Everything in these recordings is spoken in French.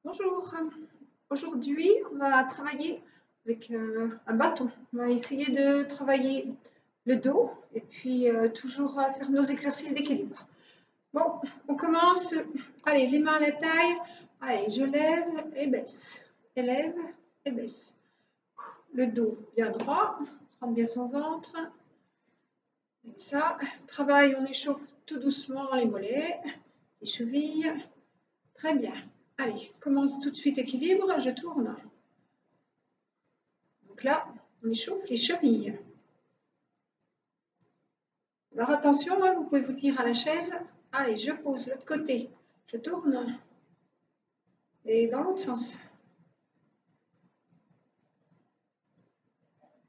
Bonjour, aujourd'hui on va travailler avec un bâton. On va essayer de travailler le dos et puis toujours faire nos exercices d'équilibre. Bon, on commence. Allez, les mains à la taille. Allez, je lève et baisse. Élève et baisse. Le dos bien droit, prendre bien son ventre. Et ça, travail, on échauffe tout doucement les mollets, les chevilles. Très bien. Allez, commence tout de suite équilibre, je tourne. Donc là, on échauffe les chevilles. Alors attention, hein, vous pouvez vous tenir à la chaise. Allez, je pose l'autre côté, je tourne. Et dans l'autre sens.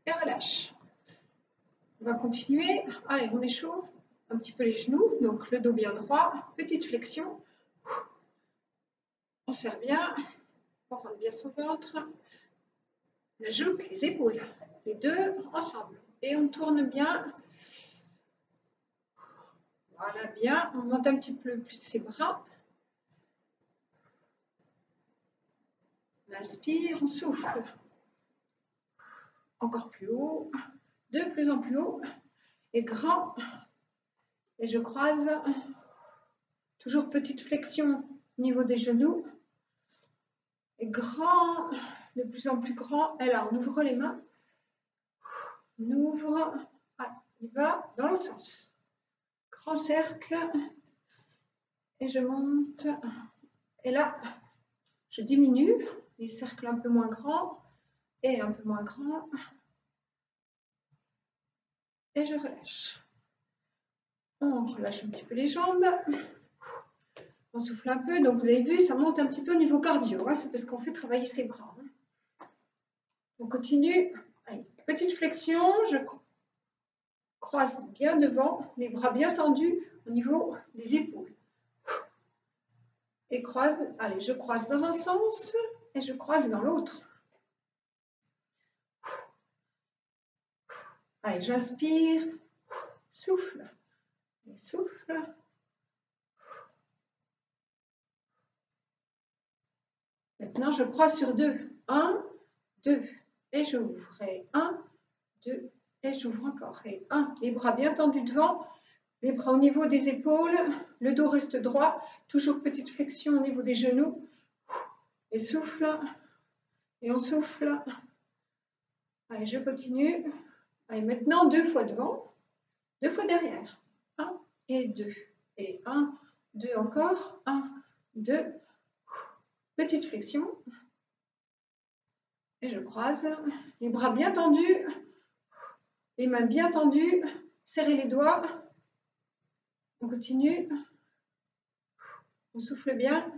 Et relâche. On va continuer. Allez, on échauffe un petit peu les genoux, donc le dos bien droit, petite flexion. On serre bien, on rentre bien son ventre. On ajoute les épaules, les deux ensemble. Et on tourne bien. Voilà, bien. On monte un petit peu plus ses bras. On inspire, on souffle. Encore plus haut, de plus en plus haut. Et grand. Et je croise. Toujours petite flexion au niveau des genoux. Et grand, de plus en plus grand. Et là, on ouvre les mains. On ouvre. Ah, il va dans l'autre sens. Grand cercle. Et je monte. Et là, je diminue. Les cercles un peu moins grands. Et un peu moins grands. Et je relâche. On relâche un petit peu les jambes. On souffle un peu. Donc, vous avez vu, ça monte un petit peu au niveau cardio. Hein, c'est parce qu'on fait travailler ses bras. Hein. On continue. Allez, petite flexion. Je croise bien devant, les bras bien tendus au niveau des épaules. Et croise. Allez, je croise dans un sens et je croise dans l'autre. Allez, j'inspire. Souffle. Et souffle. Maintenant, je croise sur deux. 1, 2. Et j'ouvre. Et 1, 2. Et j'ouvre encore. Et 1. Les bras bien tendus devant. Les bras au niveau des épaules. Le dos reste droit. Toujours petite flexion au niveau des genoux. Et souffle. Et on souffle. Allez, je continue. Allez, maintenant, 2 fois devant. 2 fois derrière. 1 et 2. Et 1, 2 encore. 1, 2. Petite flexion. Et je croise. Les bras bien tendus. Les mains bien tendues. Serrez les doigts. On continue. On souffle bien.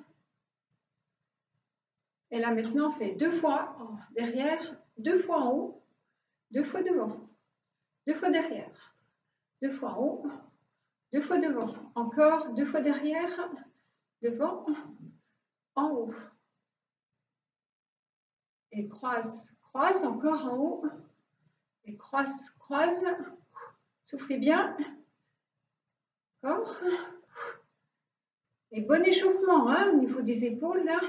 Et là, maintenant, on fait 2 fois derrière, 2 fois en haut, 2 fois devant, 2 fois derrière, 2 fois en haut, 2 fois devant. Encore 2 fois derrière, devant, en haut. Et croise, croise, encore en haut. Et croise, croise. Soufflez bien. Encore. Et bon échauffement hein, au niveau des épaules, là.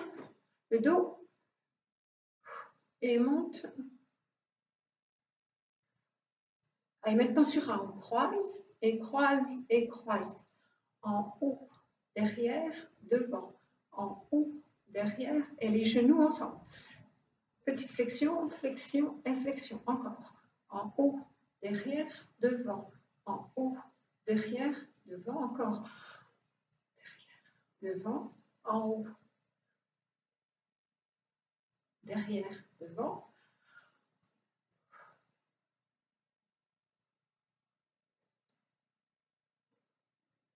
Le dos. Et monte. Allez, maintenant sur un, on croise. Et croise, et croise. En haut, derrière, devant. En haut, derrière. Et les genoux ensemble. Petite flexion, flexion et flexion. Encore. En haut, derrière, devant. En haut, derrière, devant. Encore. Derrière, devant. En haut. Derrière, devant.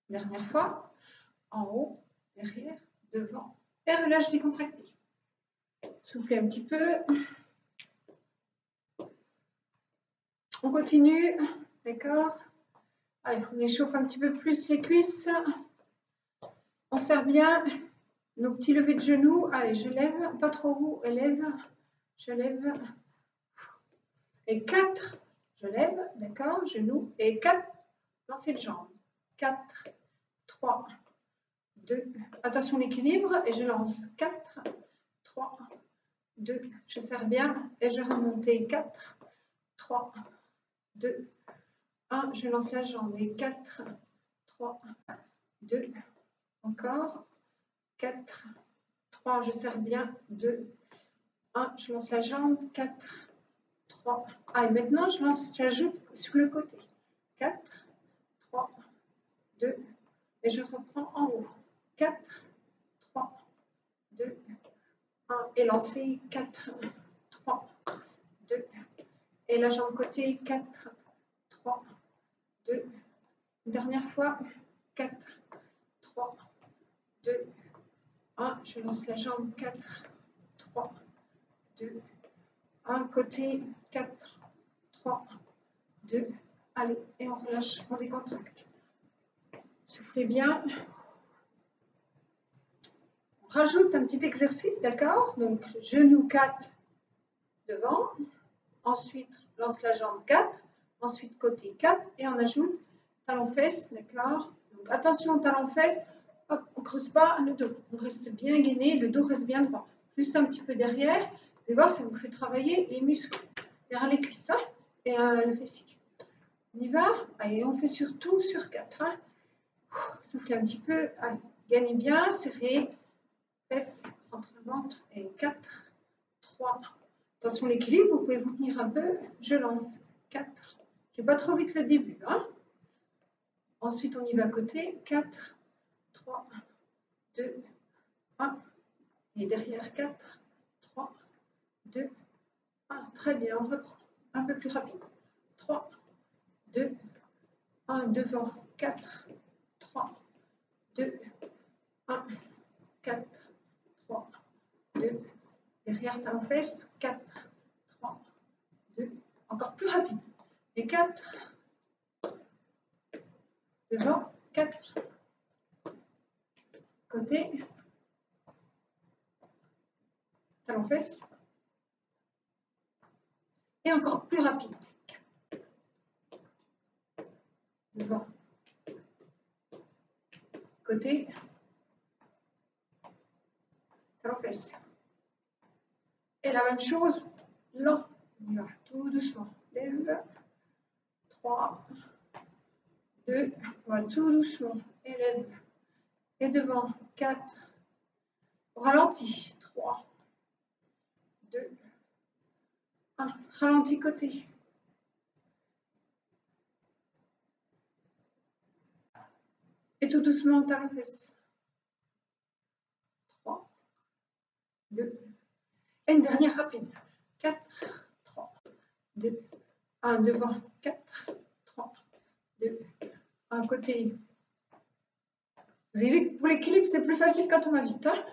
Dernière fois. En haut, derrière, devant. Et relâche décontracté. Soufflez un petit peu. On continue. D'accord. Allez, on échauffe un petit peu plus les cuisses. On serre bien nos petits levés de genoux. Allez, je lève, pas trop haut, élève. Je lève. Et 4, je lève, d'accord, genoux. Et 4, lancez de jambes. 4, 3, 2, attention l'équilibre. Et je lance 4, 3, 2, je serre bien et je remonte 4, 3, 2, 1, je lance la jambe et 4, 3, 2, encore, 4, 3, je serre bien, 2, 1, je lance la jambe, 4, 3, ah, et maintenant j'ajoute sur le côté, 4, 3, 2, et je reprends en haut, 4, 3, 2, 1, et lancer, 4, 3, 2, et la jambe côté, 4, 3, 2, une dernière fois, 4, 3, 2, 1, je lance la jambe, 4, 3, 2, 1, côté, 4, 3, 2, allez, et on relâche, on décontracte. Soufflez bien. On rajoute un petit exercice, d'accord? Donc, genou 4 devant, ensuite lance la jambe 4, ensuite côté 4, et on ajoute talon-fesse, d'accord? Donc, attention, talon-fesse, hop, on ne creuse pas le dos, on reste bien gainé, le dos reste bien droit. Juste un petit peu derrière, vous allez voir, ça vous fait travailler les muscles derrière les cuisses hein, et le fessier. On y va? Allez, on fait surtout sur 4. Hein. Soufflez un petit peu, allez, gagnez bien, serrez, fesses, entre le ventre, et 4, 3. Attention l'équilibre, vous pouvez vous tenir un peu, je lance, 4. Je ne vais pas trop vite le début. Hein. Ensuite, on y va à côté, 4, 3, 2, 1. Et derrière, 4, 3, 2, 1. Très bien, on reprend. Un peu plus rapide. 3, 2, 1. Devant, 4, 3, 2, 1. 4, 3, 2. Derrière, talon fesse, 4, 3, 2. Encore plus rapide. Et 4. Devant, 4. Côté. Talon fesse. Et encore plus rapide. Devant. Côté. Talon fesse. Et la même chose, lent. On y va tout doucement. Lève. 3, 2, on va tout doucement. Et lève. Et devant. 4. Ralenti. 3, 2, 1. Ralenti côté. Et tout doucement, talon fesse. 3, 2, et une dernière rapide. 4, 3, 2, 1. Devant. 4, 3, 2, 1. Côté. Vous avez vu que pour l'équilibre, c'est plus facile quand on va vite. Hein.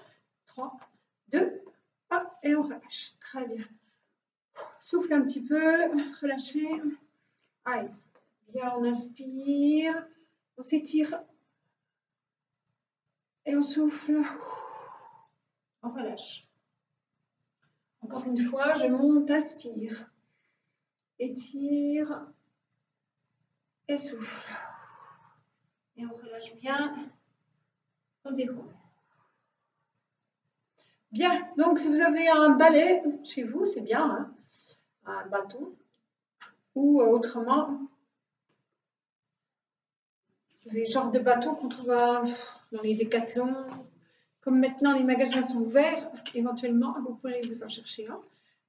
3, 2, 1. Et on relâche. Très bien. Souffle un petit peu. Relâchez. Allez. Bien, on inspire. On s'étire. Et on souffle. On relâche. Encore une fois, je monte, inspire. Étire. Et souffle. Et on relâche bien. On déroule. Bien, donc si vous avez un balai chez vous, c'est bien, hein, un bâton. Ou autrement, des genres de bateaux qu'on trouve dans les décathlons. Comme maintenant les magasins sont ouverts, éventuellement, vous pourrez vous en chercher un.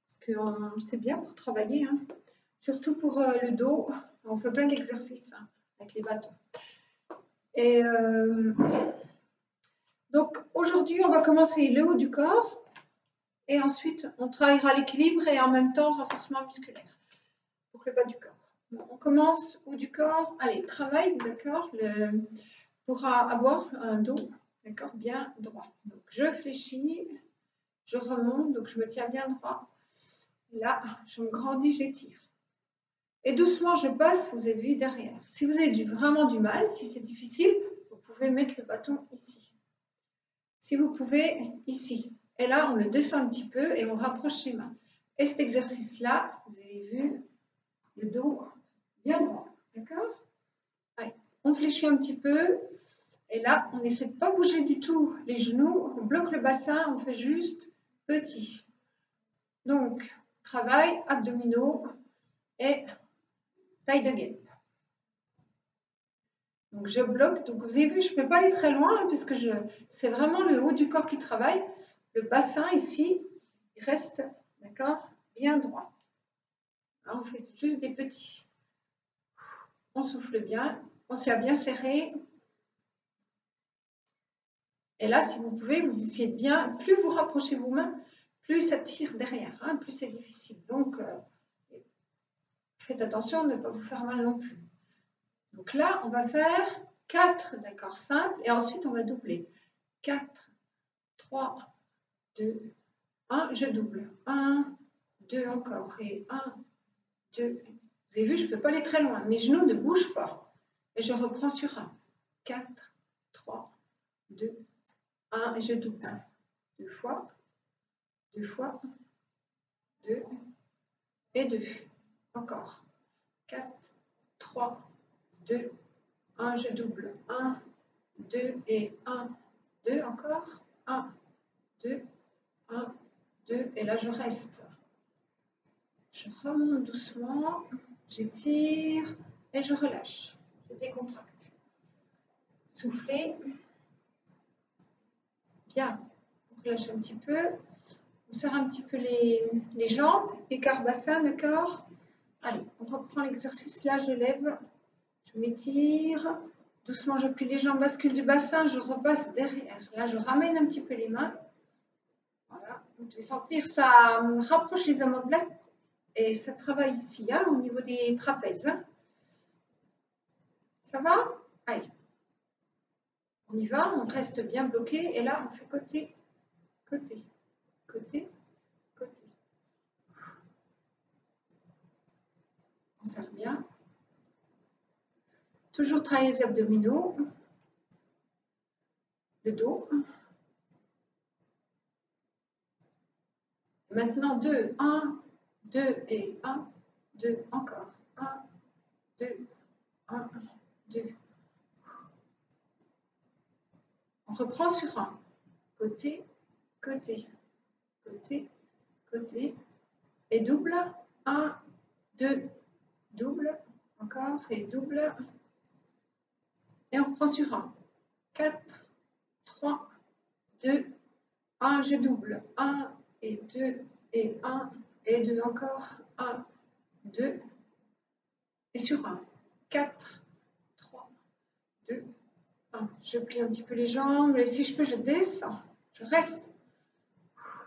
Parce que c'est bien pour travailler. Hein. Surtout pour le dos, on fait plein d'exercices hein, avec les bateaux. Et donc aujourd'hui, on va commencer le haut du corps. Et ensuite, on travaillera l'équilibre et en même temps renforcement musculaire pour le bas du corps. Bon, on commence haut du corps. Allez, travail, d'accord, pour avoir un dos, d'accord, bien droit. Donc, je fléchis, je remonte, donc je me tiens bien droit. Là, je me grandis, j'étire. Et doucement, je passe, vous avez vu, derrière. Si vous avez vraiment du mal, si c'est difficile, vous pouvez mettre le bâton ici. Si vous pouvez, ici. Et là, on le descend un petit peu et on rapproche les mains. Et cet exercice-là, vous avez vu, le dos bien droit. D'accord? Allez, on fléchit un petit peu. Et là, on n'essaie de pas bouger du tout les genoux. On bloque le bassin, on fait juste petit. Donc, travail, abdominaux et taille de guêpe. Donc, je bloque. Donc, vous avez vu, je ne peux pas aller très loin puisque c'est vraiment le haut du corps qui travaille. Le bassin ici, il reste, d'accord, bien droit. Là, on fait juste des petits. On souffle bien, on s'est bien serré. Et là, si vous pouvez, vous essayez de bien, plus vous rapprochez vos mains, plus ça tire derrière, hein, plus c'est difficile. Donc, faites attention de ne pas vous faire mal non plus. Donc là, on va faire 4, d'accord, simples, et ensuite on va doubler. 4, 3, 2, 1, je double. 1, 2 encore, et 1, 2. Vous avez vu, je ne peux pas aller très loin. Mes genoux ne bougent pas. Et je reprends sur 1. 4, 3, 2, 1, et je double. 2 fois, 2 fois, 2, et 2. Encore. 4, 3, 2, 1, je double. 1, 2, et 1, 2, encore. 1, 2, 1, 2, et là je reste. Je remonte doucement, j'étire et je relâche. Je décontracte. Soufflez. Bien. On relâche un petit peu. On serre un petit peu les jambes, écart bassin, d'accord. Allez, on reprend l'exercice. Là, je lève, je m'étire. Doucement, je plie les jambes, bascule du bassin, je repasse derrière. Là, je ramène un petit peu les mains. Voilà. Vous devez sentir, ça rapproche les omoplates. Et ça travaille ici, hein, au niveau des trapèzes. Hein. Ça va? Allez. On y va, on reste bien bloqué. Et là, on fait côté, côté, côté, côté. On serre bien. Toujours travailler les abdominaux. Le dos. Maintenant, 2, 1, 2 et 1, 2, encore. 1, 2, 1, 2. On reprend sur 1. Côté, côté, côté, côté. Et double. 1, 2, double. Encore. Et double. Et on reprend sur 1. 4, 3, 2, 1. Je double. 1 et 2 et 1 et 2 encore. 1, 2. Et sur 1. 4, 3, 2, 1. Je plie un petit peu les jambes. Et si je peux, je descends. Je reste.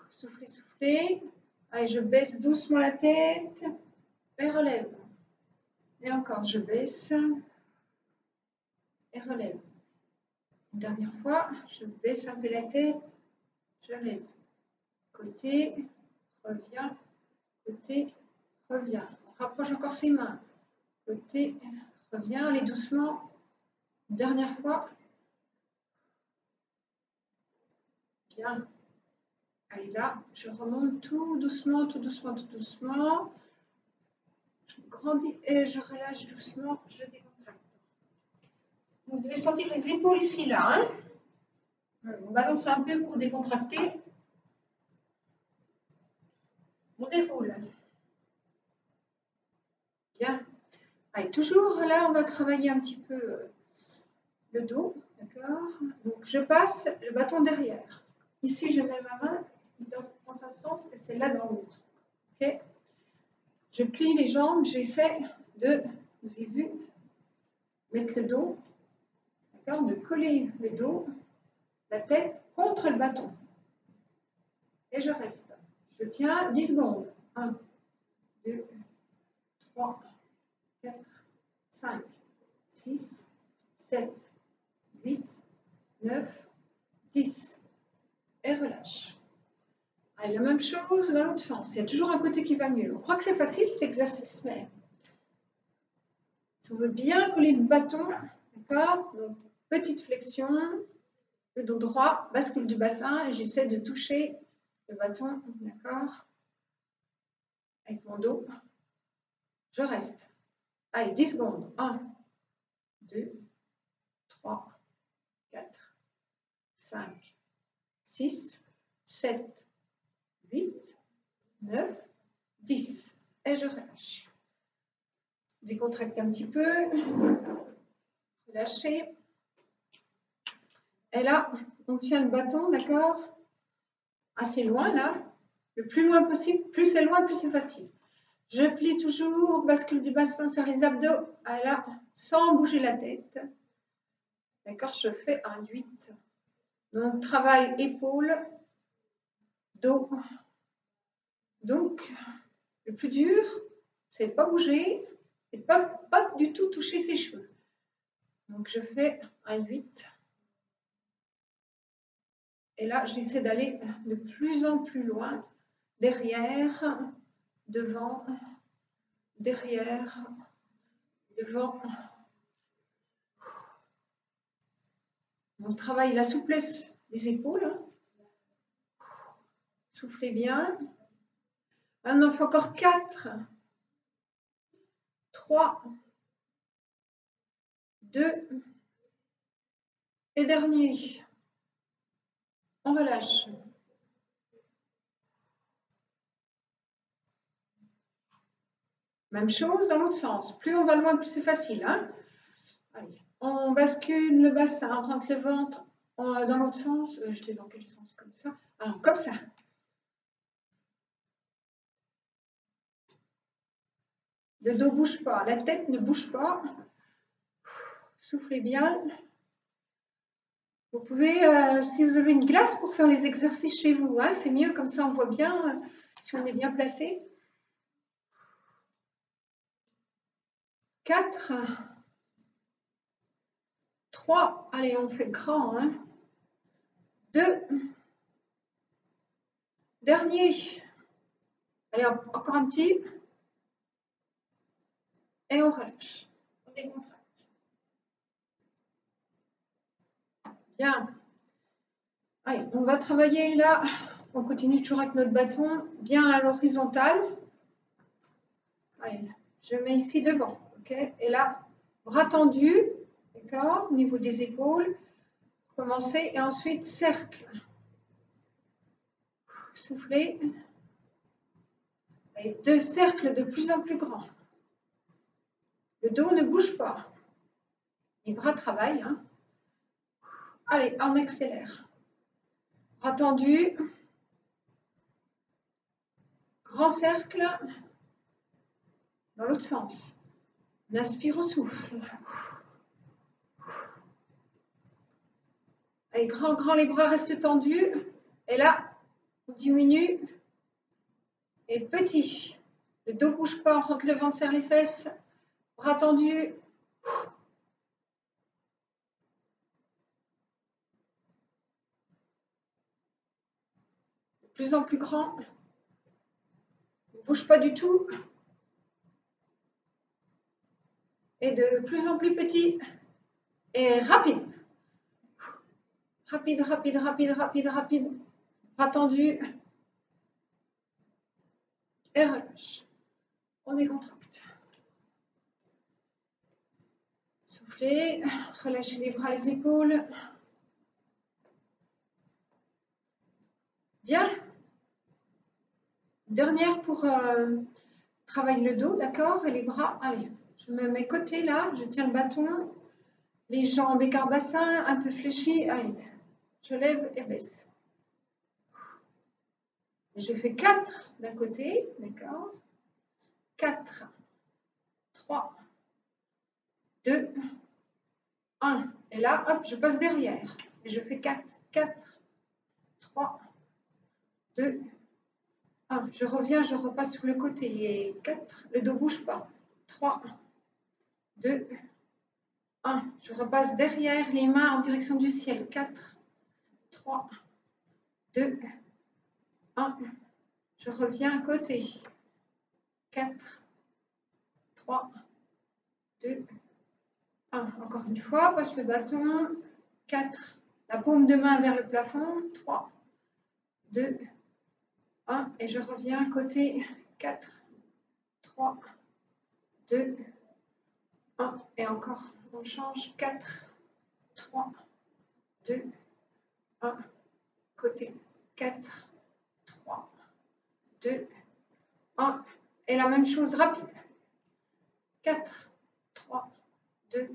Soufflez, soufflez. Allez, je baisse doucement la tête. Et relève. Et encore, je baisse. Et relève. Une dernière fois, je baisse un peu la tête. Je lève. Côté, reviens. Côté, reviens. On rapproche encore ses mains. Côté, reviens. Allez doucement. Une dernière fois. Bien. Allez là, je remonte tout doucement, tout doucement, tout doucement. Je grandis et je relâche doucement. Je décontracte. Vous devez sentir les épaules ici, là. Hein, on balance un peu pour décontracter. On déroule. Bien. Allez, toujours là, on va travailler un petit peu le dos. D'accord. Donc, je passe le bâton derrière. Ici, je mets ma main dans un sens et c'est là dans l'autre. Ok. Je plie les jambes, j'essaie de, vous avez vu, mettre le dos, d'accord, de coller le dos, la tête contre le bâton. Et je reste. Je tiens 10 secondes. 1, 2, 3, 4, 5, 6, 7, 8, 9, 10. Et relâche. Allez, la même chose dans l'autre sens. Il y a toujours un côté qui va mieux. On croit que c'est facile cet exercice, mais si on veut bien coller le bâton, d'accord, donc petite flexion, le dos droit, bascule du bassin, et j'essaie de toucher le bâton, d'accord, avec mon dos. Je reste. Allez, 10 secondes. 1, 2, 3, 4, 5, 6, 7, 8, 9, 10. Et je relâche. Décontracte un petit peu. Relâchez. Et là, on tient le bâton, d'accord? Assez loin, là. Le plus loin possible. Plus c'est loin, plus c'est facile. Je plie toujours, bascule du bassin sur les abdos. Et là, sans bouger la tête. D'accord? Je fais un 8. Donc, travail épaule, dos. Donc, le plus dur, c'est de ne pas bouger et de ne pas du tout toucher ses cheveux. Donc, je fais un 8. Et là, j'essaie d'aller de plus en plus loin. Derrière, devant, derrière, devant. On travaille la souplesse des épaules. Soufflez bien. Maintenant, il faut encore 4, 3, 2, et dernier. On relâche. Même chose dans l'autre sens. Plus on va loin, plus c'est facile. Hein? Allez. On bascule le bassin, on rentre le ventre dans l'autre sens. J'étais dans quel sens? Comme ça. Alors, comme ça. Le dos ne bouge pas, la tête ne bouge pas. Soufflez bien. Vous pouvez, si vous avez une glace pour faire les exercices chez vous, hein, c'est mieux, comme ça on voit bien si on est bien placé. 4, 3, allez, on fait grand. Hein. 2, dernier. Allez, encore un petit. Et on relâche. On décontracte. Bien. Allez, on va travailler là. On continue toujours avec notre bâton bien à l'horizontale. Allez, je mets ici devant. Ok. Et là, bras tendus. D'accord. Au niveau des épaules. Commencez. Et ensuite, cercle. Soufflez. Et 2 cercles de plus en plus grands. Le dos ne bouge pas. Les bras travaillent. Hein. Allez, on accélère. Bras tendus. Grand cercle. Dans l'autre sens. On inspire, on souffle. Allez, grand, grand, les bras restent tendus. Et là, on diminue. Et petit. Le dos ne bouge pas, on rentre le ventre, serre les fesses. Bras tendus. De plus en plus grand. Ne bouge pas du tout. Et de plus en plus petit. Et rapide. Rapide, rapide, rapide, rapide, rapide. Bras tendus. Et relâche. On décontracte. Soufflez. Relâchez les bras, les épaules. Bien. Dernière pour travailler le dos, d'accord? Et les bras. Allez, je me mets côté là. Je tiens le bâton. Les jambes écart bassin, un peu fléchies. Allez, je lève et baisse. Je fais 4 d'un côté, d'accord? 4, 3, 2, 1. Et là, hop, je passe derrière. Et je fais 4, 4, 3, 2, 1. Je reviens, je repasse sur le côté. Et 4, le dos ne bouge pas. 3, 2, 1. Je repasse derrière, les mains en direction du ciel. 4, 3, 2, 1. Je reviens à côté. 4, 3, 2, 1. Encore une fois, passe le bâton. 4, la paume de main vers le plafond. 3, 2, 1. Et je reviens côté. 4, 3, 2, 1. Et encore, on change. 4, 3, 2, 1. Côté. 4, 3, Et la même chose rapide. 4, 3, 2,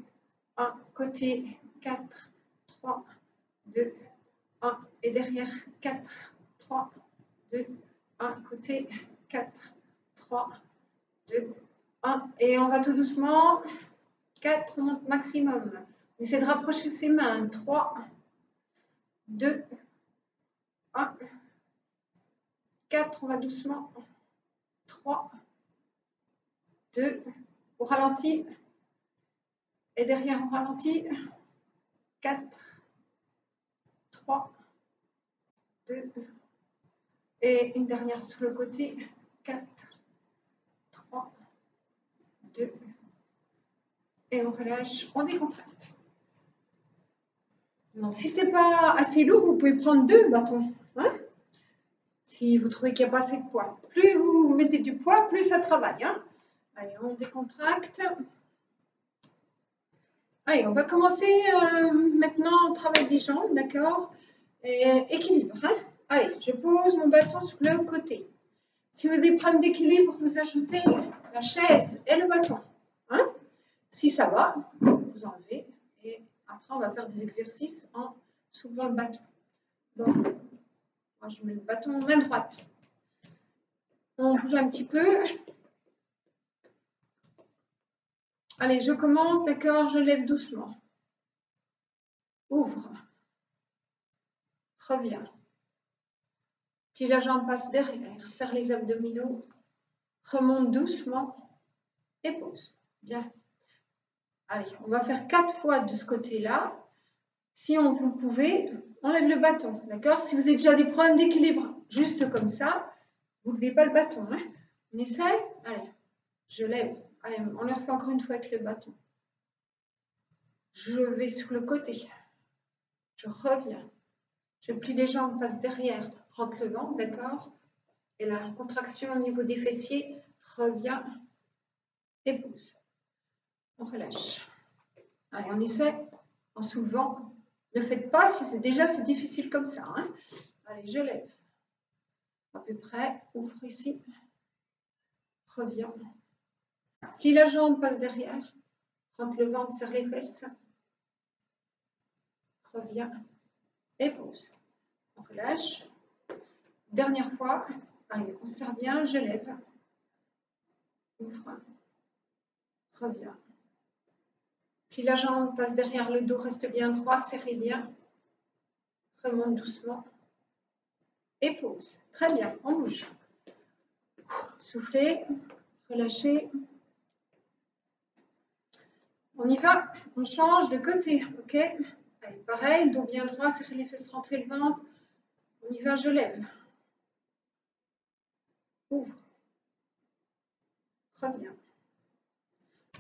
1. Côté 4, 3, 2, 1. Et derrière 4, 3, 2, 1. Côté 4, 3, 2, 1. Et on va tout doucement. 4, on monte maximum. On essaie de rapprocher ses mains. 3, 2, 1. 4, on va doucement. 3, 2, au ralenti. Et derrière, on ralentit. 4, 3, 2. Et une dernière sur le côté. 4, 3, 2. Et on relâche, on décontracte. Non, si ce n'est pas assez lourd, vous pouvez prendre 2 bâtons. Hein, si vous trouvez qu'il n'y a pas assez de poids. Plus vous mettez du poids, plus ça travaille. Hein. Allez, on décontracte. Allez, on va commencer maintenant, travail des jambes, d'accord? Équilibre. Hein. Allez, je pose mon bâton sur le côté. Si vous avez des problèmes d'équilibre, vous ajoutez la chaise et le bâton. Hein. Si ça va, vous enlevez. Et après, on va faire des exercices en soulevant le bâton. Donc, moi, je mets le bâton main droite. On bouge un petit peu. Allez, je commence, d'accord, je lève doucement. Ouvre. Reviens. Plie la jambe, passe derrière, serre les abdominaux. Remonte doucement et pose. Bien. Allez, on va faire 4 fois de ce côté-là. Si vous pouvez, enlève le bâton, d'accord? Si vous avez déjà des problèmes d'équilibre, juste comme ça, vous ne levez pas le bâton. Hein? On essaie? Allez, je lève. Allez, on le refait encore une fois avec le bâton. Je vais sur le côté. Je reviens. Je plie les jambes, passe derrière, rentre le ventre, d'accord? Et la contraction au niveau des fessiers, revient et pose. On relâche. Allez, on essaie en soulevant. Ne faites pas si c'est difficile comme ça. Hein? Allez, je lève. À peu près. Ouvre ici. Reviens. Plie la jambe, passe derrière. Rentre le ventre, serre les fesses. Reviens. Et pose. On relâche. Dernière fois. Allez, on serre bien. Je lève. Ouvre. Reviens. Plie la jambe, passe derrière le dos, reste bien droit, serrez bien. Remonte doucement. Et pose. Très bien, on bouge. Soufflez, relâchez. On y va, on change de côté, ok? Allez, pareil, dos bien droit, serrez les fesses, rentrez le ventre. On y va, je lève. Ouvre. Reviens.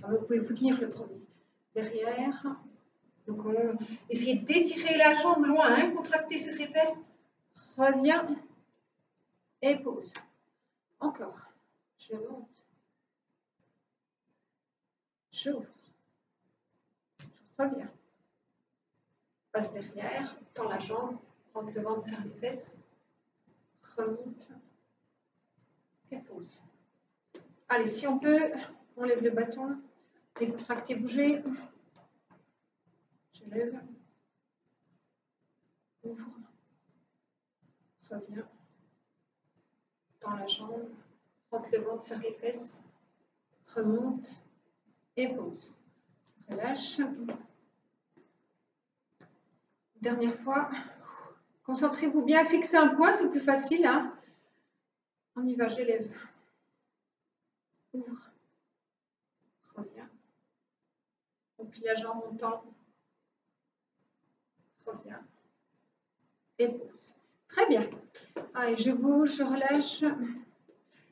Alors, vous pouvez vous tenir le premier. Derrière. Donc, essayez d'étirer la jambe loin, hein, contractez, serrez les fesses. Reviens. Et pose. Encore. Je monte. J'ouvre. Je reviens. Passe derrière, tends la jambe, rentre le ventre, serre les fesses. Remonte. Et pose. Allez, si on peut, on lève le bâton. Décontractez, bougez. Je lève. Ouvre. Reviens. Tends la jambe. Rentre le ventre, serre les fesses. Remonte. Et pose. Relâche. Dernière fois. Concentrez-vous bien. Fixez un point, c'est plus facile. Hein. On y va, je lève. Ouvre. Reviens. On plie la jambe, on tend. Reviens. Et pose. Très bien. Allez, je bouge, je relâche.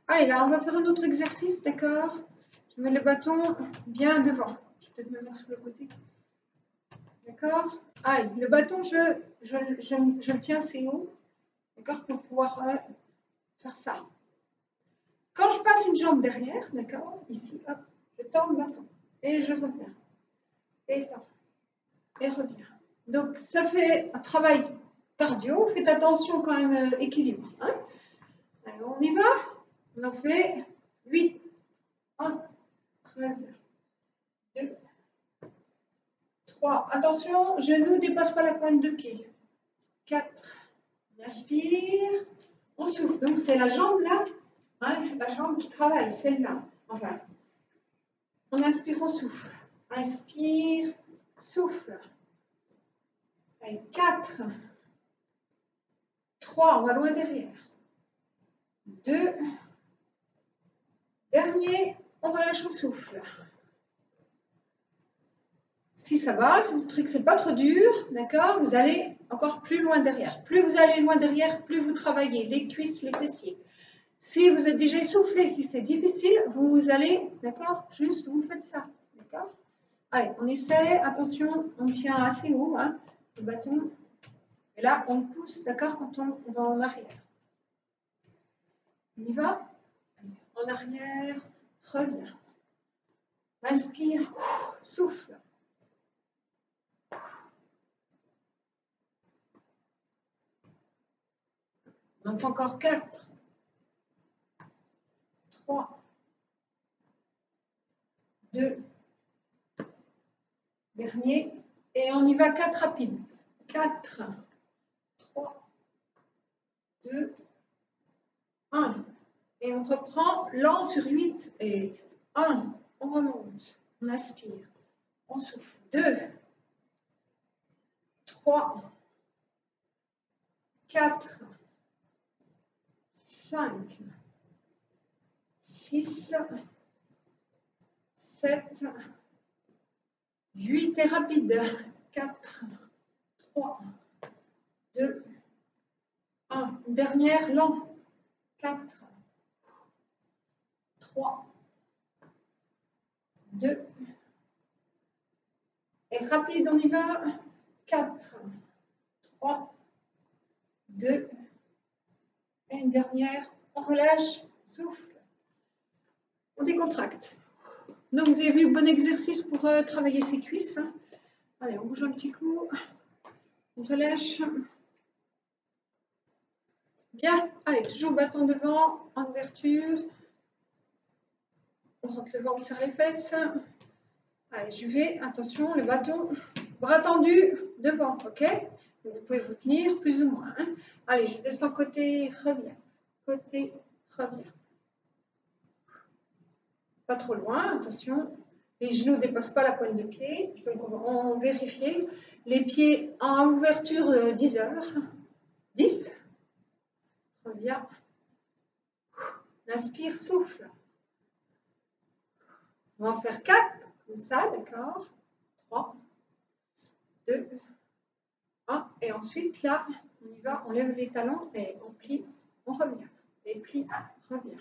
Allez, là, on va faire un autre exercice, d'accord? Je mets le bâton bien devant. Je vais peut-être me mettre sur le côté. D'accord? Allez, le bâton, je le tiens assez haut, d'accord, pour pouvoir faire ça. Quand je passe une jambe derrière, d'accord, ici, hop, je tends le bâton et je reviens. Et tends. Et reviens. Donc, ça fait un travail cardio. Faites attention quand même, équilibre. Hein? Allez, on y va. On en fait 8, 1, reviens, 2, 3, attention, genou ne dépasse pas la pointe de pied, 4, on aspire, on souffle, donc c'est la jambe là, hein, la jambe qui travaille, celle-là, enfin, on inspire, on souffle, inspire, souffle, allez, 4, 3, on va loin derrière, 2, dernier, on relâche, on souffle. Si ça va, si vous trouvez que ce n'est pas trop dur, d'accord, vous allez encore plus loin derrière. Plus vous allez loin derrière, plus vous travaillez les cuisses, les fessiers. Si vous êtes déjà essoufflé, si c'est difficile, vous allez, d'accord, juste vous faites ça, d'accord. Allez, on essaie, attention, on tient assez haut, hein, le bâton. Et là, on pousse, d'accord, quand on va en arrière. On y va. En arrière, reviens. Inspire, souffle. Donc encore 4, 3, 2, dernier, et on y va 4 rapides. 4, 3, 2, 1. Et on reprend lent sur 8 et 1, on remonte, on aspire, on souffle. 2, 3, 4, 5, 6, 7, 8 et rapide. 4, 3, 2, 1. Dernière, lent. 4, 3, 2. Et rapide, on y va. 4, 3, 2. Et une dernière, on relâche, souffle. On décontracte. Donc, vous avez vu, bon exercice pour travailler ses cuisses. Allez, on bouge un petit coup. On relâche. Bien. Allez, toujours bâton devant, en ouverture. On rentre le ventre sur les fesses. Allez, je vais. Attention, le bâton. Bras tendus devant, ok? Vous pouvez vous tenir plus ou moins. Hein. Allez, je descends côté, reviens. Côté, reviens. Pas trop loin, attention. Les genoux ne dépassent pas la pointe de pied. Donc, on va vérifier. Les pieds en ouverture 10 heures. 10. Reviens. Inspire, souffle. On va en faire 4, comme ça, d'accord. 3, 2, 1. Et ensuite, là, on y va, on lève les talons et on plie, on revient. Et plie, revient.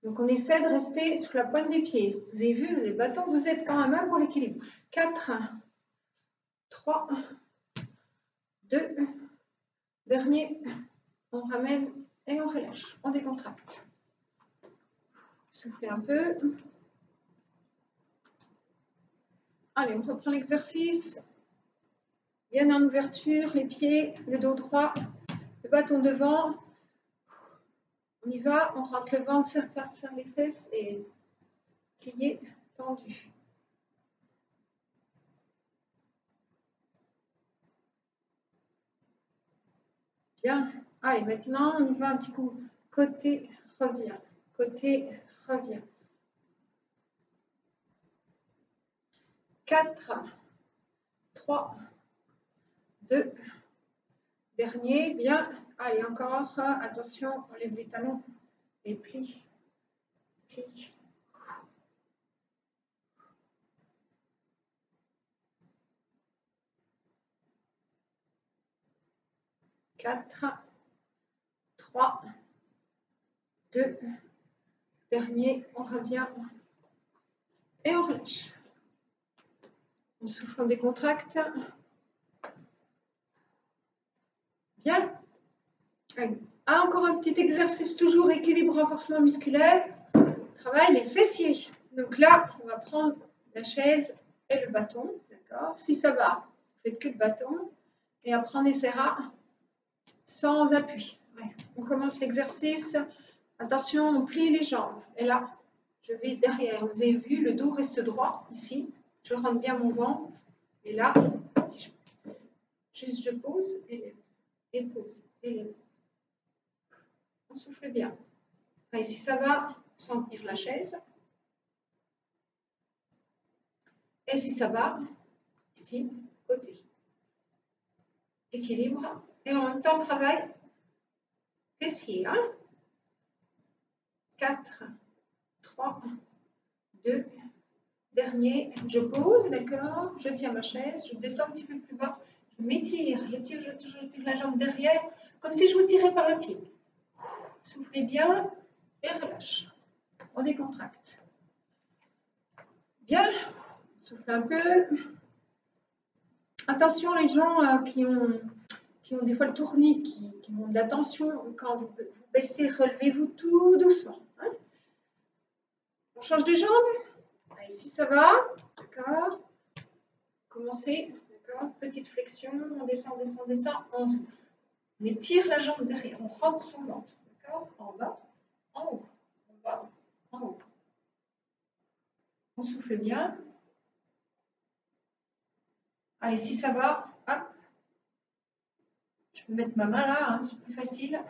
Donc, on essaie de rester sur la pointe des pieds. Vous avez vu, les bâtons, vous êtes quand même pour l'équilibre. 4, 3, 2, dernier, on ramène et on relâche. On décontracte. Soufflez un peu. Allez, on reprend l'exercice. Bien en ouverture, les pieds, le dos droit, le bâton devant. On y va, on rentre le ventre sur les fesses et plié, tendu. Bien. Allez, maintenant, on y va un petit coup. Côté, revient. Côté, revient. 4, 3, 2, dernier, bien. Allez, encore, attention, on lève les talons et plie, plie. 4, 3, 2, dernier, on revient et on relâche. On souffle, on décontracte. Bien. Ah, encore un petit exercice, toujours équilibre, renforcement musculaire. Travaille les fessiers. Donc là, on va prendre la chaise et le bâton. D'accord. Si ça va, vous faites que le bâton. Et après, on essaiera sans appui. Ouais. On commence l'exercice Attention, on plie les jambes. Et là, je vais derrière. Vous avez vu, le dos reste droit ici. Je rentre bien mon ventre. Et là, si je pose et pose. Et on souffle bien. Et si ça va, sentir la chaise. Et si ça va, ici, côté. Équilibre. Et en même temps, travail fessier. 4, 3, 2, dernier. Je pose, d'accord. Je tiens ma chaise. Je descends un petit peu plus bas. Je m'étire. Je tire la jambe derrière. Comme si je vous tirais par le pied. Soufflez bien et relâche. On décontracte. Bien. Souffle un peu. Attention les gens qui ont des fois le tournis, qui ont de la tension, quand vous baissez, relevez-vous tout doucement. On change de jambe. Allez, si ça va, d'accord. Commencez, d'accord. Petite flexion, on descend, descend, descend. On étire la jambe derrière, on rentre son ventre, d'accord. En bas, en haut, en bas, en haut. On souffle bien. Allez, si ça va, hop. Je peux mettre ma main là, c'est plus facile.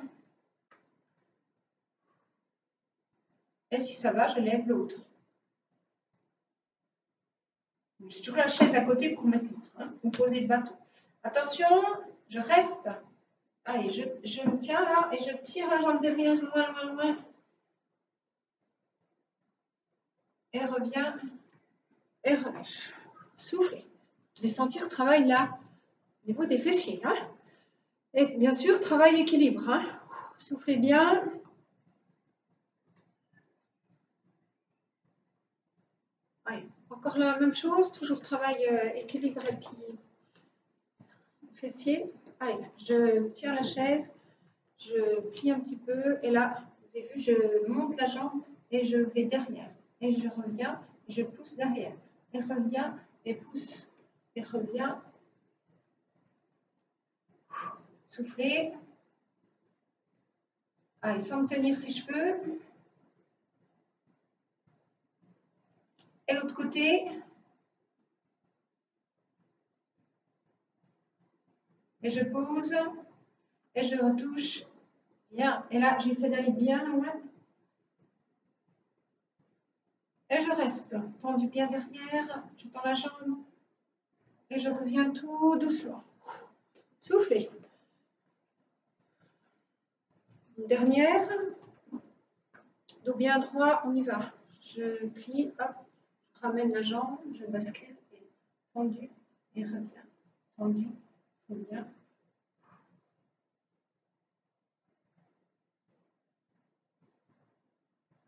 Et si ça va, je lève l'autre. J'ai toujours la chaise à côté pour mettre l'autre. Vous posez le bâton. Attention, je reste. Allez, je me tiens là et je tire la jambe derrière, loin, loin, loin. Et reviens. Et relâche. Soufflez. Je vais sentir le travail là, au niveau des fessiers. Et bien sûr, travail l'équilibre. Soufflez bien. Allez, encore la même chose, toujours travail équilibre et puis fessier. Allez, je tiens la chaise, je plie un petit peu et là, vous avez vu, je monte la jambe et je vais derrière. Et je reviens, je pousse derrière. Et reviens et pousse. Et reviens. Soufflez. Allez, sans me tenir si je peux. Et l'autre côté. Et je pose. Et je retouche. Bien. Et là, j'essaie d'aller bien loin. Et je reste. Tendu bien derrière. Je tends la jambe. Et je reviens tout doucement. Soufflez. Une dernière. Dos bien droit, on y va. Je plie, hop, je ramène la jambe, je bascule, et tendu, et reviens. Tendu, reviens.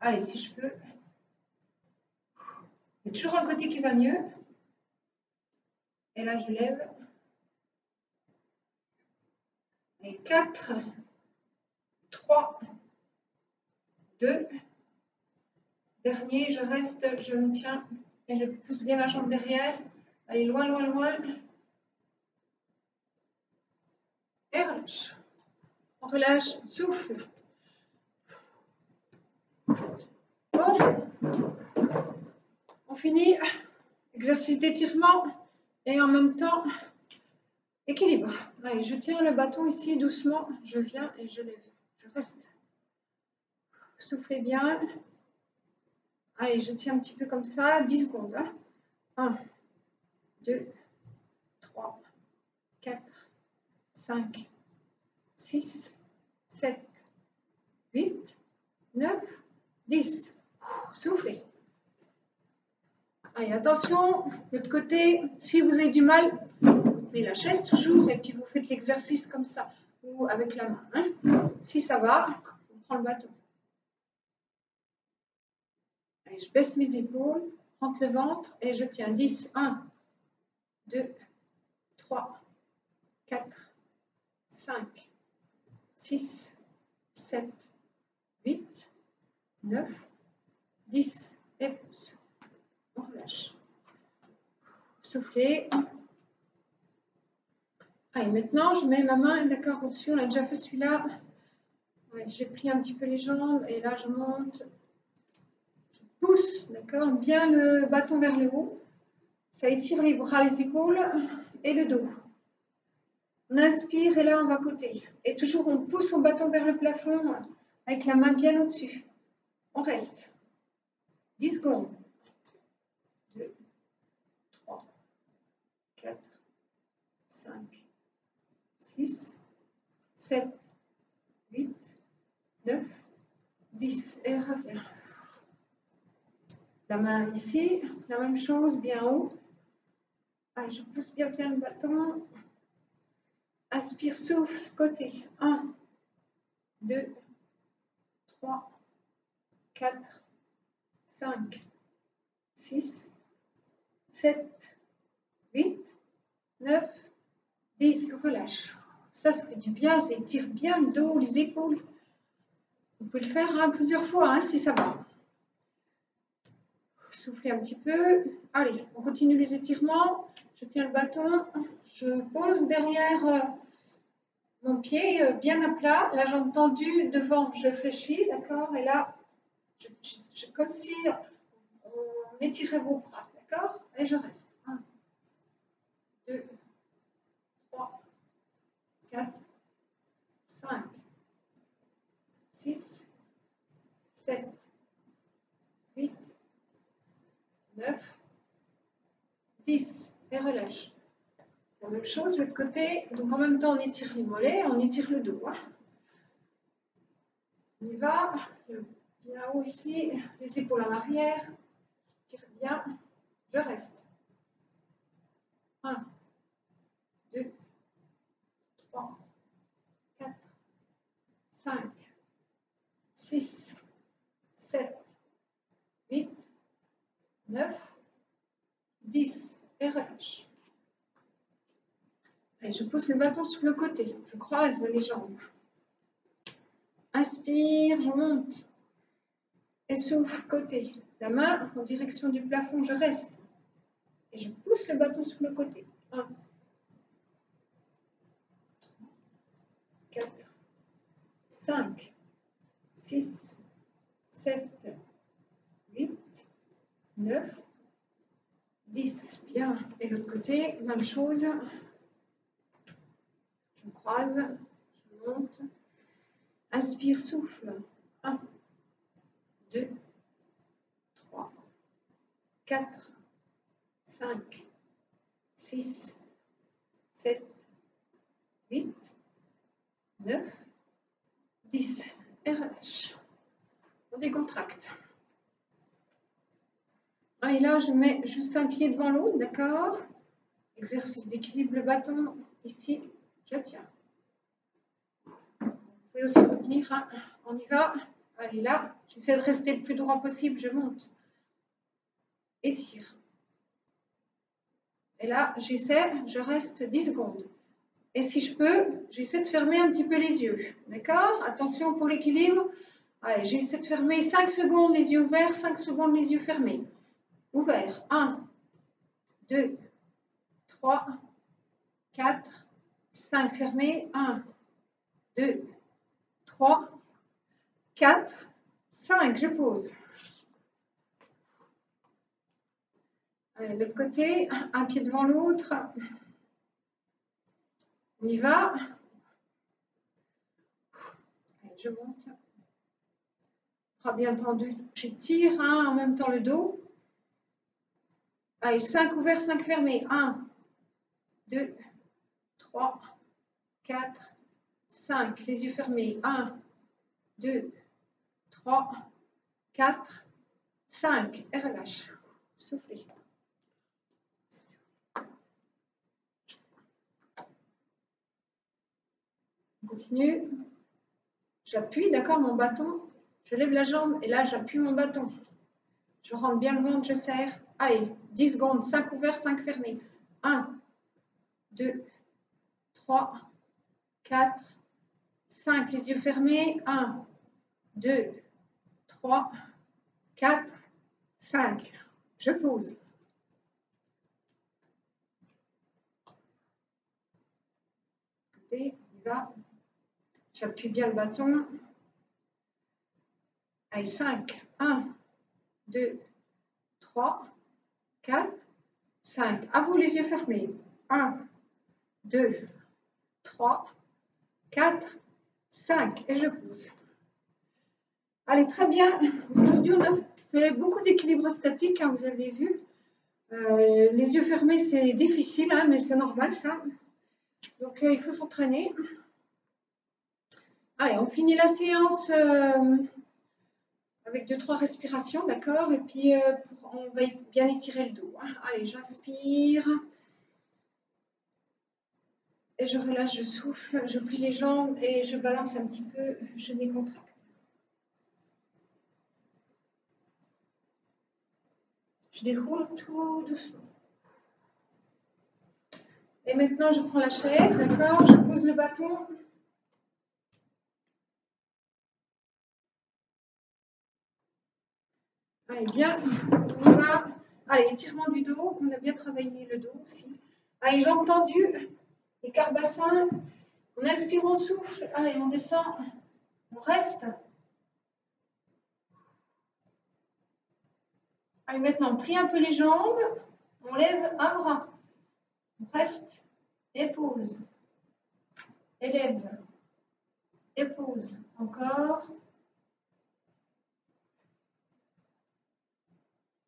Allez, si je peux. Il y a toujours un côté qui va mieux. Et là, je lève. Et 4, 3, 2. Dernier, je reste, je me tiens et je pousse bien la jambe derrière. Allez, loin, loin, loin. Et relâche. On relâche, souffle. Bon. On finit. Exercice d'étirement. Et en même temps, équilibre. Allez, je tiens le bâton ici doucement. Je viens et je lève. Je reste. Soufflez bien. Allez, je tiens un petit peu comme ça. 10 secondes. 1, 2, 3, 4, 5, 6, 7, 8, 9, 10. Soufflez. Allez, attention. De l'autre côté, si vous avez du mal, prenez la chaise toujours et puis vous faites l'exercice comme ça. Ou avec la main. Si ça va, on prend le bâton. Allez, je baisse mes épaules, rentre le ventre et je tiens 10, 1, 2, 3, 4, 5, 6, 7, 8, 9, 10 et pousse. On relâche. Soufflez. Allez, maintenant je mets ma main, d'accord, au-dessus, on a déjà fait celui-là. Ouais, je plie un petit peu les jambes et là je monte. Je pousse, d'accord, bien le bâton vers le haut. Ça étire les bras, les épaules et le dos. On inspire et là on va côté. Et toujours on pousse son bâton vers le plafond avec la main bien au-dessus. On reste. 10 secondes. 2, 3, 4, 5, 6, 7, 8, 9, 10. Et reviens. La main ici, la même chose, bien haut. Allez, je pousse bien le bâton. Inspire, souffle, côté. 1, 2, 3, 4, 5, 6, 7, 8, 9, 10. Relâche. Ça fait du bien, ça étire bien le dos, les épaules. Vous pouvez le faire plusieurs fois si ça va. Soufflez un petit peu. Allez, on continue les étirements. Je tiens le bâton. Je pose derrière mon pied bien à plat, la jambe tendue devant, je fléchis, d'accord? Et là, comme si on étirait vos bras, d'accord? Et je reste. 1, 2, 3, 4, 5, 6, 7, 8, 9, 10. Et relâche. La même chose, l'autre côté. Donc en même temps, on étire les mollets, on étire le dos. On y va. Bien haut ici, les épaules en arrière. Je tire bien. Je reste. 1, 2, 3, 4, 5, 6, 7, 8, 9, 10. Et relâche. Et je pousse le bâton sur le côté. Je croise les jambes. Inspire, je monte. Et souffle, côté. La main en direction du plafond, je reste. Et je pousse le bâton sur le côté. 1, 4, 5, 6, 7, 8, 9, 10. Bien. Et l'autre côté, même chose. Je croise, je monte. Inspire, souffle. 1, 2, 3, 4, 5, 6, 7, 8, 9, 10. Et relâche. On décontracte. Et là, je mets juste un pied devant l'autre, d'accord? Exercice d'équilibre, le bâton, ici, je tiens. Vous pouvez aussi retenir, on y va. Allez, là, j'essaie de rester le plus droit possible, je monte. Étire. Et là, j'essaie, je reste 10 secondes. Et si je peux, j'essaie de fermer un petit peu les yeux, d'accord? Attention pour l'équilibre. Allez, j'essaie de fermer 5 secondes les yeux ouverts, 5 secondes les yeux fermés. Ouvert. 1, 2, 3, 4, 5. Fermé. 1, 2, 3, 4, 5. Je pose. L'autre côté, un pied devant l'autre. On y va. Allez, je monte. Bras bien tendu. J'étire en même temps le dos. Allez, 5 ouverts, 5 fermés. 1, 2, 3, 4, 5. Les yeux fermés. 1, 2, 3, 4, 5. Et relâche. Soufflez. On continue. J'appuie, d'accord, mon bâton. Je lève la jambe et là, j'appuie mon bâton. Je rentre bien le ventre, je serre. Allez, 10 secondes. 5 ouverts, 5 fermés. 1, 2, 3, 4, 5. Les yeux fermés. 1, 2, 3, 4, 5. Je pose. Et il va. J'appuie bien le bâton. Allez, 5. 1, 2, 3, 4, 5. À vous les yeux fermés. 1, 2, 3, 4, 5. Et je pose. Allez, très bien. Aujourd'hui, on a fait beaucoup d'équilibre statique, hein, vous avez vu. Les yeux fermés, c'est difficile, hein, mais c'est normal, ça. Donc, il faut s'entraîner. Allez, on finit la séance avec 2-3 respirations, d'accord? Et puis, on va bien étirer le dos. Hein. Allez, j'inspire. Et je relâche, je souffle, je plie les jambes et je balance un petit peu, je décontracte. Je déroule tout doucement. Et maintenant, je prends la chaise, d'accord? Je pose le bâton. Allez, bien. On va. Allez, étirement du dos. On a bien travaillé le dos aussi. Allez, jambes tendues. Écart bassin. On inspire, on souffle. Allez, on descend. On reste. Allez, maintenant, on plie un peu les jambes. On lève un bras. On reste. Et pose. Élève. Et pose. Encore.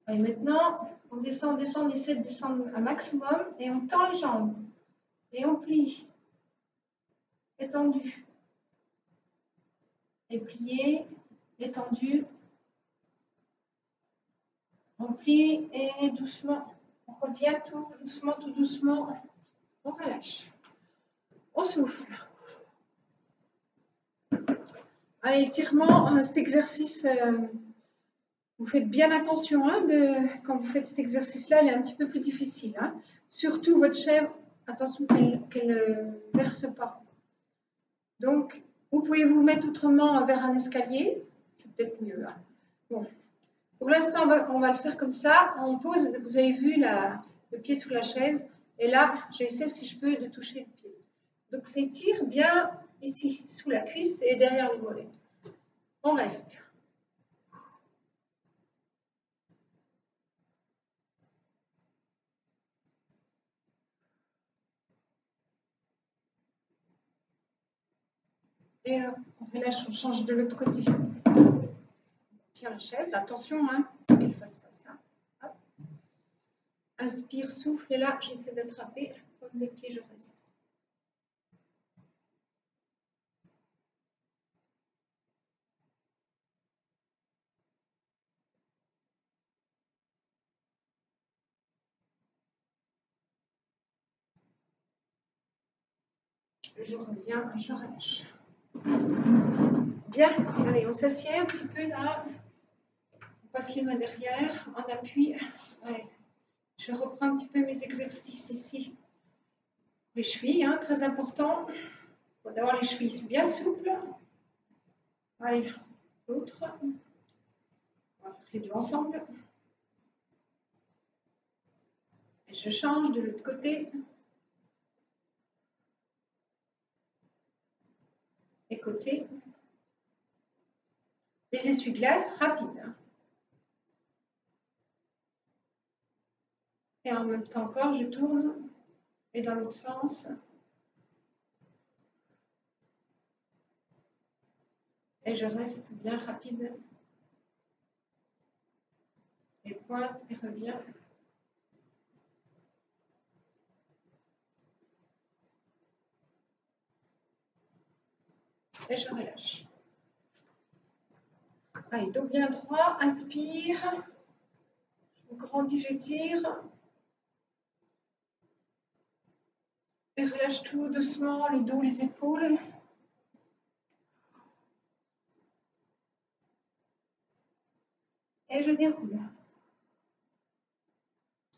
Et maintenant, on descend, on essaie de descendre un maximum et on tend les jambes. Et on plie. Étendu. Et plié. Étendu. On plie et doucement. On revient tout doucement. On relâche. On souffle. Allez, étirement, cet exercice, vous faites bien attention hein, quand vous faites cet exercice-là, il est un petit peu plus difficile. Hein. Surtout votre chèvre, attention qu'elle ne verse pas. Donc, vous pouvez vous mettre autrement vers un escalier, c'est peut-être mieux. Hein. Bon. Pour l'instant, on va le faire comme ça. On pose, vous avez vu le pied sous la chaise, et là, j'essaie si je peux de toucher le pied. Donc, s'étire bien ici, sous la cuisse et derrière les mollets. On reste. Et on relâche, on change de l'autre côté. On tire la chaise, attention, hein, qu'elle ne fasse pas ça. Hop. Inspire, souffle, et là, j'essaie d'attraper. Pose le pied, je reste. Je reviens, je relâche. Bien, allez, on s'assied un petit peu là. On passe les mains derrière, on appuie. Allez, je reprends un petit peu mes exercices ici. Les chevilles, hein, très important. Il faut avoir les chevilles bien souples. Allez, l'autre. On va faire les deux ensemble. Et je change de l'autre côté. Et côté. Les essuie-glaces rapides. Et en même temps encore, je tourne. Et dans l'autre sens. Et je reste bien rapide. Et pointe et reviens. Et je relâche. Allez, dos bien droit, inspire. Je grandis, j'étire. Et relâche tout doucement, le dos, les épaules. Et je déroule.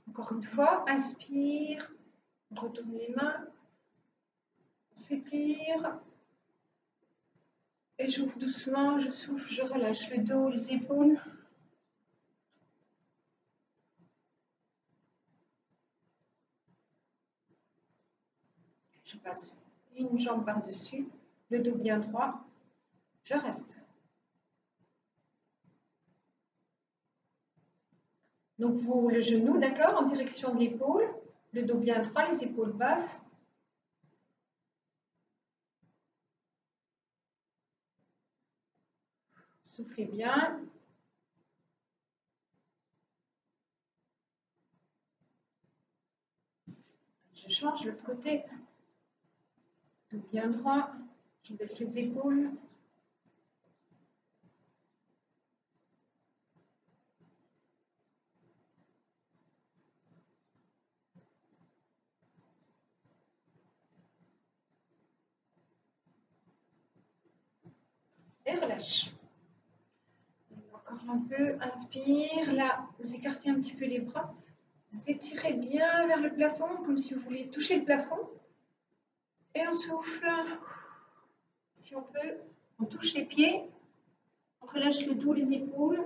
Encore une fois, inspire. On retourne les mains. On s'étire. Et j'ouvre doucement, je souffle, je relâche le dos, les épaules. Je passe une jambe par-dessus, le dos bien droit. Je reste. Donc vous, le genou, d'accord, en direction de l'épaule, le dos bien droit, les épaules basses. Soufflez bien. Je change l'autre côté. Dos bien droit. Je baisse les épaules. Et relâche. Encore un peu. Inspire. Là, vous écartez un petit peu les bras. Vous étirez bien vers le plafond, comme si vous vouliez toucher le plafond. Et on souffle. Si on peut, on touche les pieds. On relâche le dos, les épaules.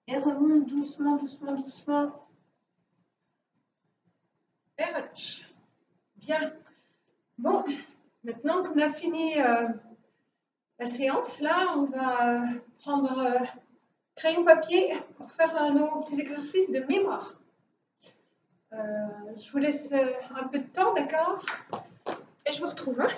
Et remonte doucement, doucement, doucement. Et relâche. Bien. Bon, maintenant qu'on a fini la séance, là, on va prendre crayon papier pour faire nos petits exercices de mémoire. Je vous laisse un peu de temps, d'accord? Et je vous retrouve. Hein.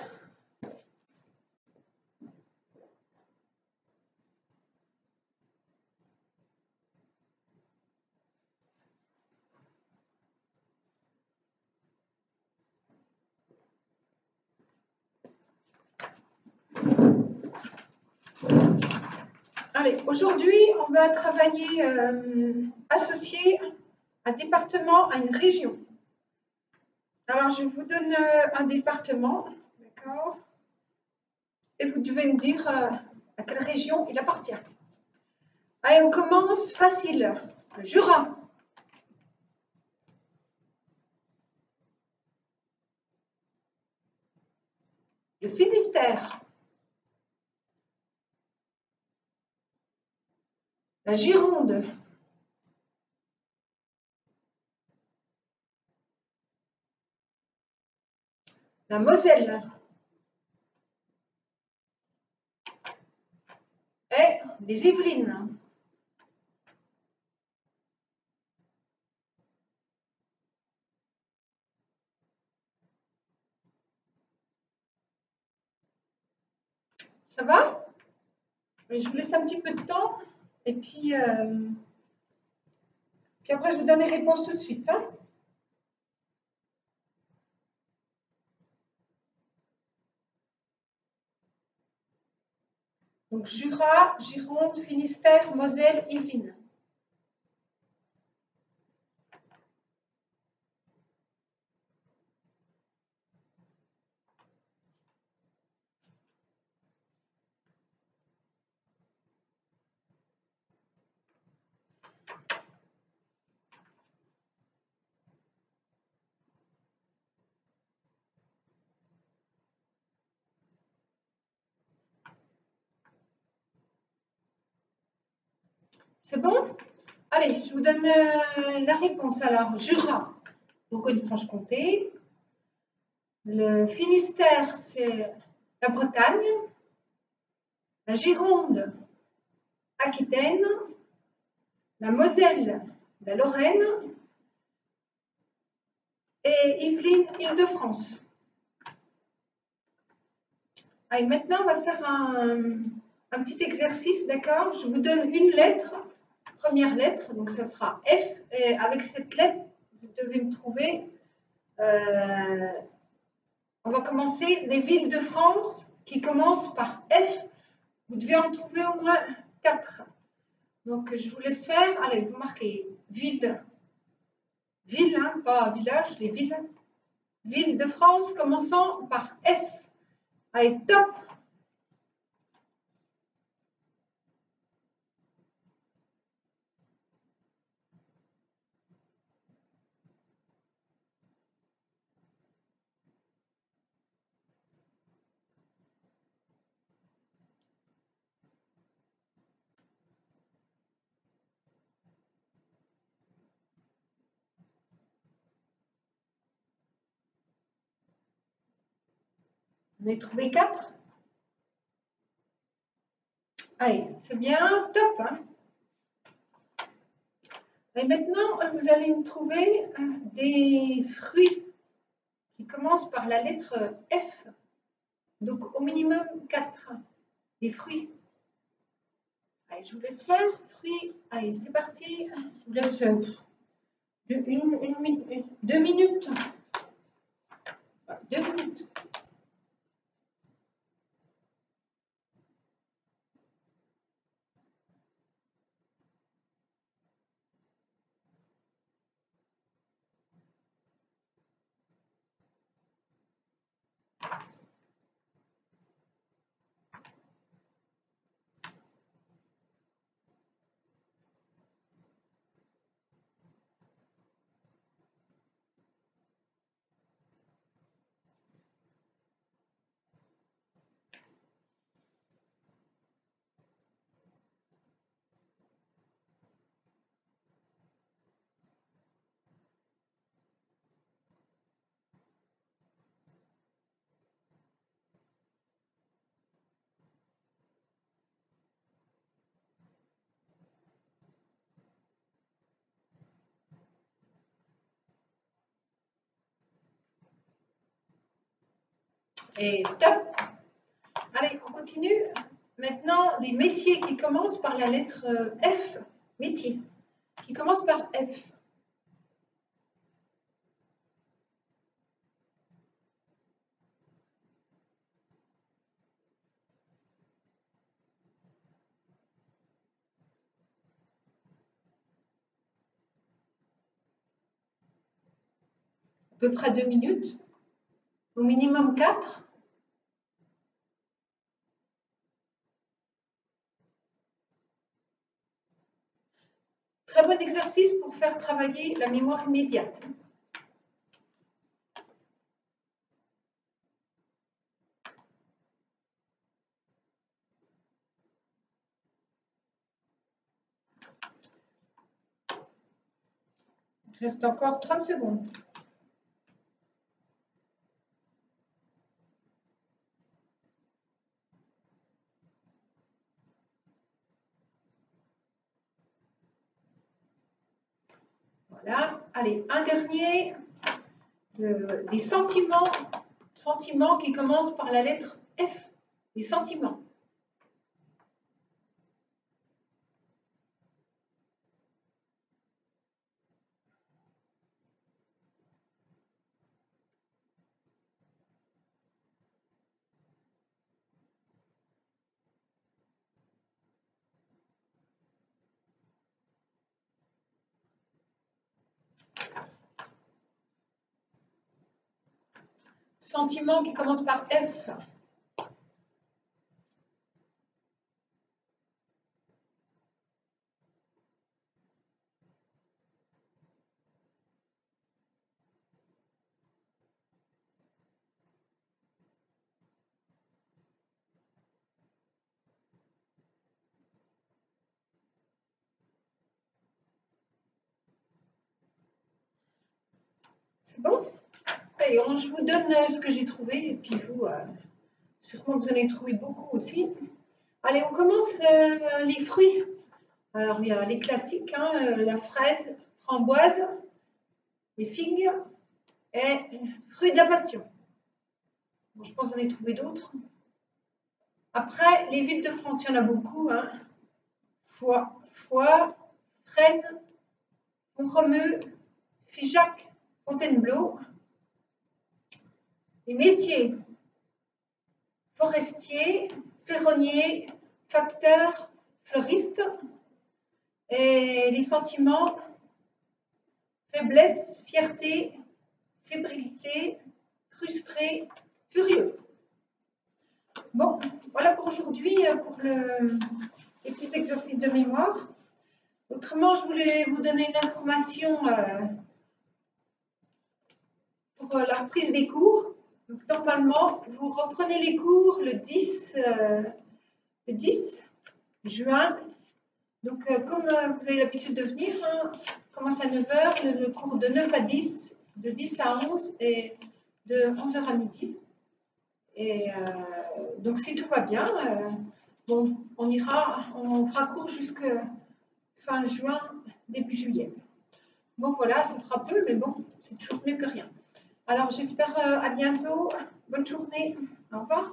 Allez, aujourd'hui, on va travailler associé un département à une région. Alors, je vous donne un département, d'accord? Et vous devez me dire à quelle région il appartient. Allez, on commence facile. Le Jura. Le Finistère. La Gironde. La Moselle. Et les Yvelines. Ça va? Je vous laisse un petit peu de temps. Et puis après, je vous donne les réponses tout de suite. Hein. Donc, Jura, Gironde, Finistère, Moselle, Yvelines. C'est bon? Allez, je vous donne la réponse. Alors, Jura, Bourgogne-Franche-Comté. Le Finistère, c'est la Bretagne. La Gironde, Aquitaine. La Moselle, la Lorraine. Et Yvelines, Île-de-France. Allez, maintenant, on va faire un petit exercice, d'accord? Je vous donne une lettre, première lettre, donc ça sera F. Et avec cette lettre, vous devez me trouver, on va commencer les villes de France qui commencent par F. Vous devez en trouver au moins 4. Donc, je vous laisse faire. Allez, vous marquez ville, ville, hein, pas village, les villes. Ville de France commençant par F. Allez, top! Vous avez trouvé 4? Allez, c'est bien, top. Hein? Et maintenant, vous allez me trouver des fruits qui commencent par la lettre F. Donc, au minimum 4. Des fruits. Allez, je vous laisse faire. Fruits. Allez, c'est parti. Je vous laisse 2 minutes. 2 minutes. Et top. Allez, on continue. Maintenant, les métiers qui commencent par la lettre F. Métier. Qui commence par F. À peu près 2 minutes. Au minimum 4. Très bon exercice pour faire travailler la mémoire immédiate. Il reste encore 30 secondes. Voilà. Allez, un dernier. Des sentiments. Sentiments qui commencent par la lettre F. Des sentiments. Sentiments qui commencent par F. C'est bon? Allez, je vous donne ce que j'ai trouvé, et puis vous, sûrement vous en avez trouvé beaucoup aussi. Allez, on commence les fruits. Alors, il y a les classiques, hein, la fraise, framboise, les figues et fruits de la passion. Bon, je pense que j'en ai trouvé d'autres. Après, les villes de France, il y en a beaucoup. Hein. Foix, Fresnes, Font-Romeu, Figeac, Fontainebleau. Les métiers, forestier, ferronnier, facteur, fleuriste. Et les sentiments, faiblesse, fierté, fébrilité, frustré, furieux. Bon, voilà pour aujourd'hui, pour les petits exercices de mémoire. Autrement, je voulais vous donner une information pour la reprise des cours. Donc, normalement, vous reprenez les cours le 10 juin. Donc, comme vous avez l'habitude de venir, hein, commence à 9 h, le cours de 9 à 10, de 10 à 11 et de 11 h à midi. Et donc, si tout va bien, Bon, on fera court jusque fin juin, début juillet. Bon, voilà, ça fera peu, mais bon, c'est toujours mieux que rien. Alors, j'espère à bientôt. Bonne journée. Au revoir.